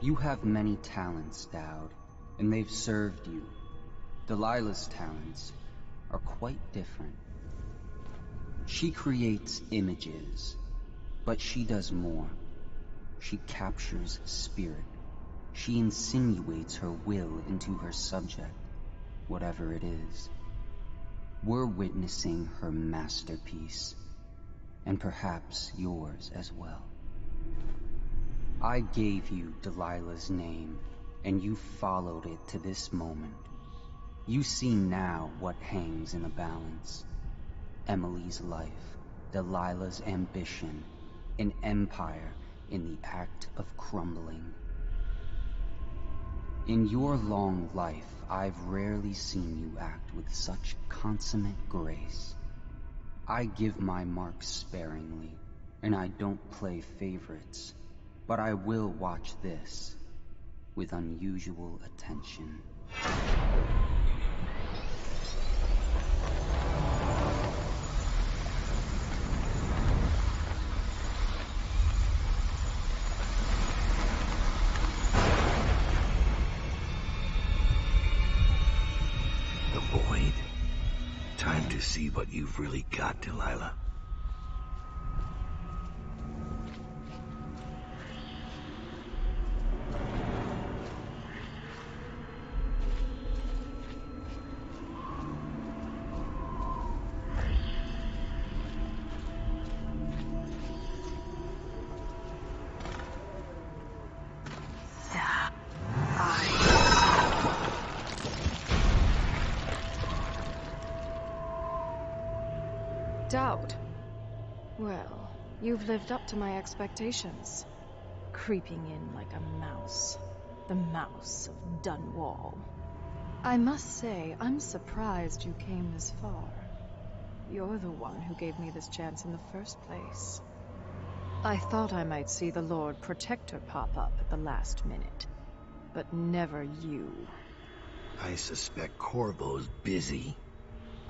You have many talents, Dowd, and they've served you. Delilah's talents are quite different. She creates images, but she does more. She captures spirit. She insinuates her will into her subject, whatever it is. We're witnessing her masterpiece, and perhaps yours as well. I gave you Delilah's name, and you followed it to this moment. You see now what hangs in the balance. Emily's life, Delilah's ambition, an empire in the act of crumbling. In your long life, I've rarely seen you act with such consummate grace. I give my marks sparingly, and I don't play favorites, but I will watch this with unusual attention. Time to see what you've really got, Delilah. Dowd. Well, you've lived up to my expectations. Creeping in like a mouse. The mouse of Dunwall. I must say, I'm surprised you came this far. You're the one who gave me this chance in the first place. I thought I might see the Lord Protector pop up at the last minute. But never you. I suspect Corvo's busy.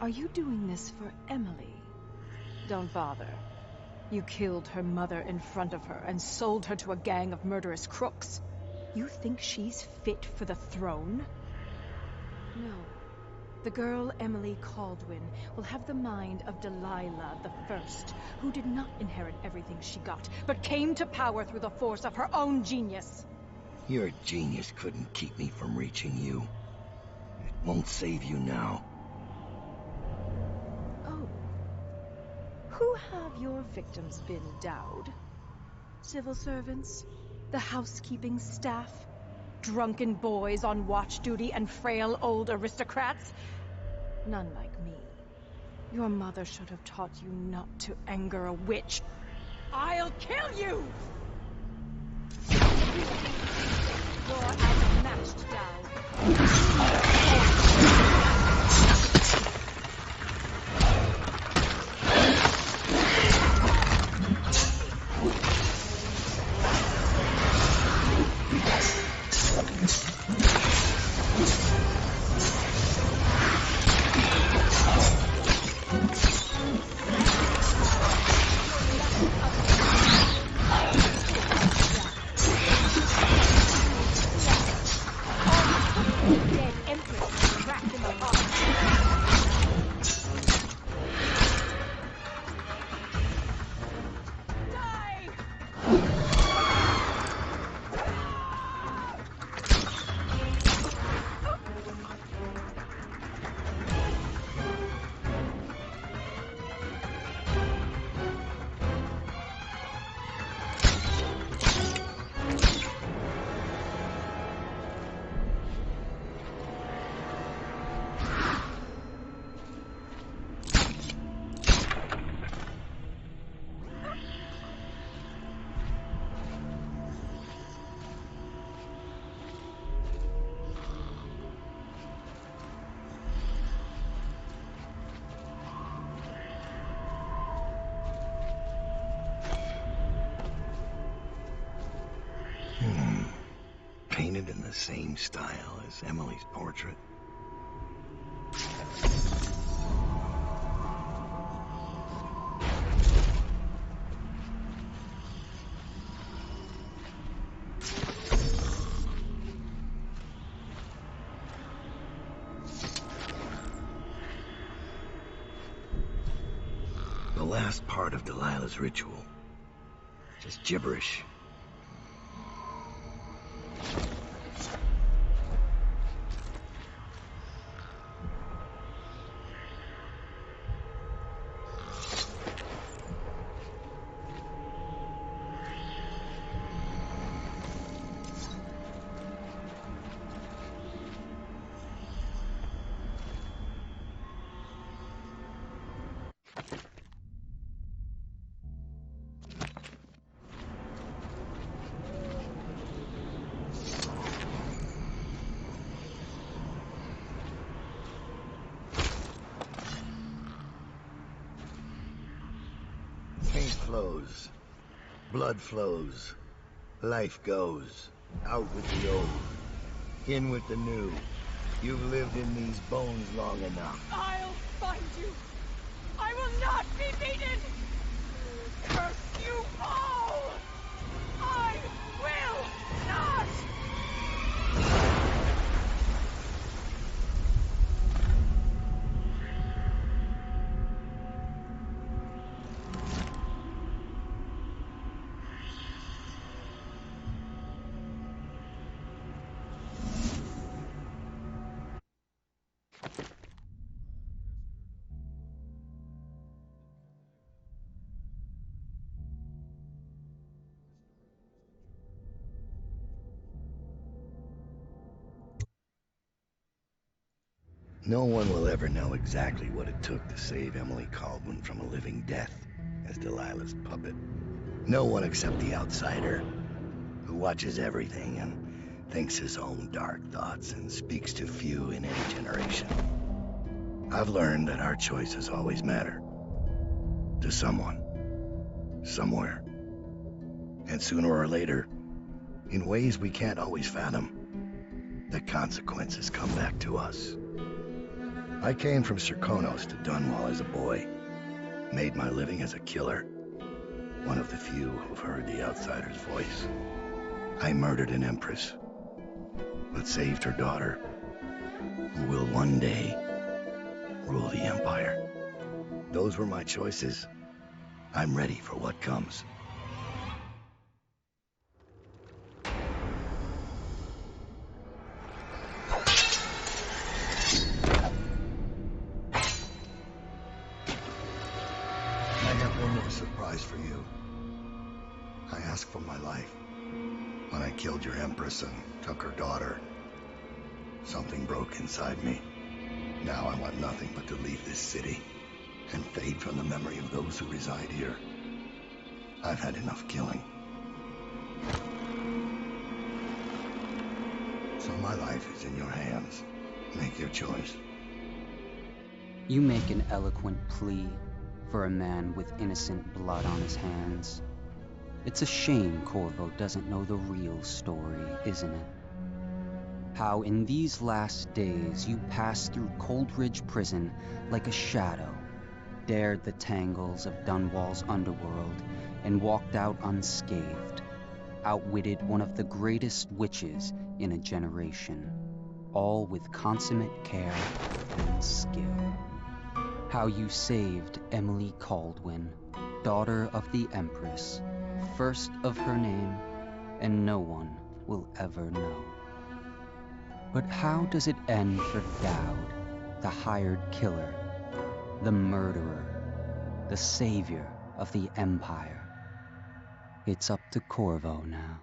Are you doing this for Emily? Don't bother. You killed her mother in front of her and sold her to a gang of murderous crooks. You think she's fit for the throne? No. The girl Emily Kaldwin will have the mind of Delilah the First, who did not inherit everything she got, but came to power through the force of her own genius. Your genius couldn't keep me from reaching you. It won't save you now. Who have your victims been, Dowd? Civil servants? The housekeeping staff? Drunken boys on watch duty and frail old aristocrats? None like me. Your mother should have taught you not to anger a witch. I'll kill you! You're outmatched, Dowd. Painted in the same style as Emily's portrait. The last part of Delilah's ritual. Just gibberish. Paint flows, blood flows, life goes, out with the old, in with the new. You've lived in these bones long enough. I'll find you! I will not be beaten! Curse you all! I will not! No one will ever know exactly what it took to save Emily Caldwin from a living death as Delilah's puppet. No one except the outsider, who watches everything and thinks his own dark thoughts and speaks to few in any generation. I've learned that our choices always matter. To someone. Somewhere. And sooner or later, in ways we can't always fathom, the consequences come back to us. I came from Serkonos to Dunwall as a boy, made my living as a killer, one of the few who've heard the outsider's voice. I murdered an empress, but saved her daughter, who will one day rule the Empire. Those were my choices. I'm ready for what comes. Surprise for you. I asked for my life. When I killed your empress and took her daughter, something broke inside me. Now I want nothing but to leave this city and fade from the memory of those who reside here. I've had enough killing. So my life is in your hands. Make your choice. You make an eloquent plea for a man with innocent blood on his hands. It's a shame Corvo doesn't know the real story, isn't it? How in these last days you passed through Coldridge Prison like a shadow, dared the tangles of Dunwall's underworld, and walked out unscathed, outwitted one of the greatest witches in a generation, all with consummate care and skill. How you saved Emily Caldwin, daughter of the Empress, first of her name, and no one will ever know. But how does it end for Dowd, the hired killer, the murderer, the savior of the Empire? It's up to Corvo now.